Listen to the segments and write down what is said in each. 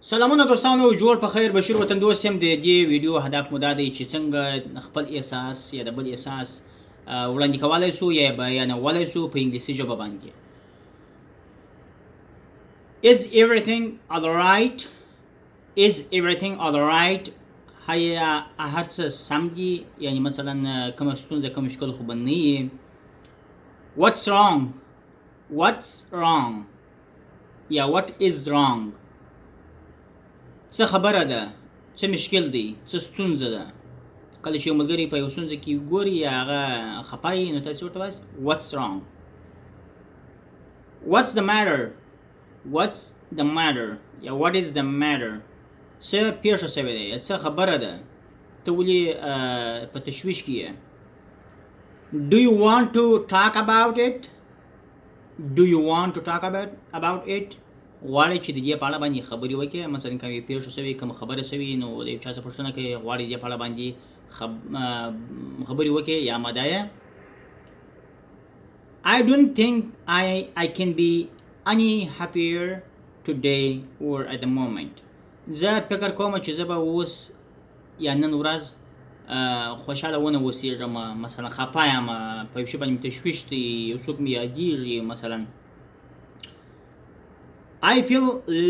سلامونه دوستانو، جوړ په خیر. بشیر وطندوست یم. د دې ویډیو هدف مو دا دی چې څنګه خپل احساس یا د بل احساس وړاندې کولی سو یا بیانولی سو په انګلیسي ژبه باندې. Is everything alright? Is everything alright? هیا هر څه سم دي، یعنی مثلا کومه ستونزه کوم مشکل خو به نه وي. What's wrong? What's wrong? یا what is wrong؟ څه خبره ده، څه مشکل دی، څه ستونزه ده. کله چې یو ملګری په یو ستونزه کې ګوري یا هغه خفه وي، نو تاسې ورته وایاست what's wrong. What's the matter? What's the matter? یا what is the matter؟ څه پیښه شوې ده، څه خبره ده، ته ولې په تشویش کې یې. Do you want to talk about it? Do you want to talk about it؟ غواړئ چې د دې په اړه باندې خبرې وکړئ. مثلا کوم پیښه شوې، کوم خبره شوې، نو د یو چا څخه پوښتنه کوي، غواړئ د دې په اړه باندې خبرې وکړئ یا مدعیه. I don't think I can be any happier today or at the moment. زه فکر کوم چې زه به اوس یا نن ورځ خوشحاله ونه اوسېږم. مثلا خفه یم، په یو شي باندې مې تشویش دی، یو څوک مې یادېږي. مثلا I feel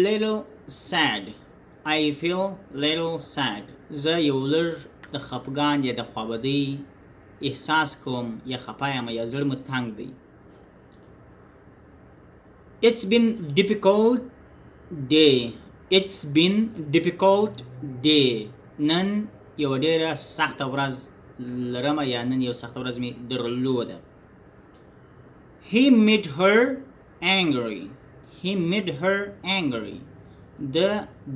little sad. I feel little sad. زه یو لږ د خفګان یا د خوابدۍ احساس کوم، یا خفه یم، یا زړه مې تنګ دی. It's been difficult day. It's been difficult day. نن یو ډېره سخته ورځ لرم، یا نن یو سخته ورځ مې درلوده. He made her angry. He made her angry.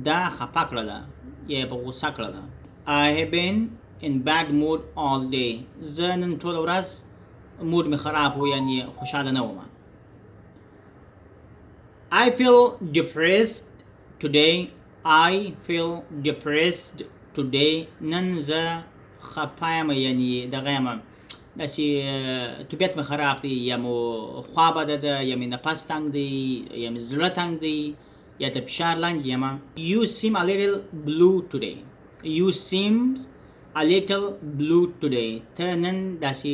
دا خفه کړله یا په غوسه کړله. I have been in bad mood all day. زه نن ټوله ورځ موډ مې خراب و، یعنی خوشحاله نه وم. I feel depressed today. I feel depressed today. نن زه خفه یم، یعنی دغه یم، داسې طبیعت مې خراب دی، یا مو خوا بده ده، یا مې نفس تنګ دی، یا مې زړه تنګ دی، یا د فشار لاندې یم. You seem a little blue today. You seem a little blue today. ته نن داسې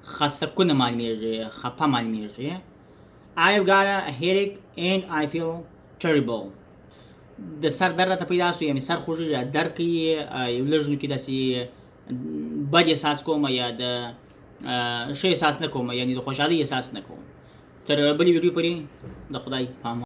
خسته کنه معلومېږي، خفه معلومېږي. I've got a headache and I feel terrible. د سر درد راته پیدا سو، یا مې سر خوږېږي، درد کوي، یو لږ نو کې داسې بد احساس کوم، یا د ښه احساس نه کوم، یعنی د خوشحالۍ احساس نه کوم. تر بلې ویډیو پورې د خدای په امان.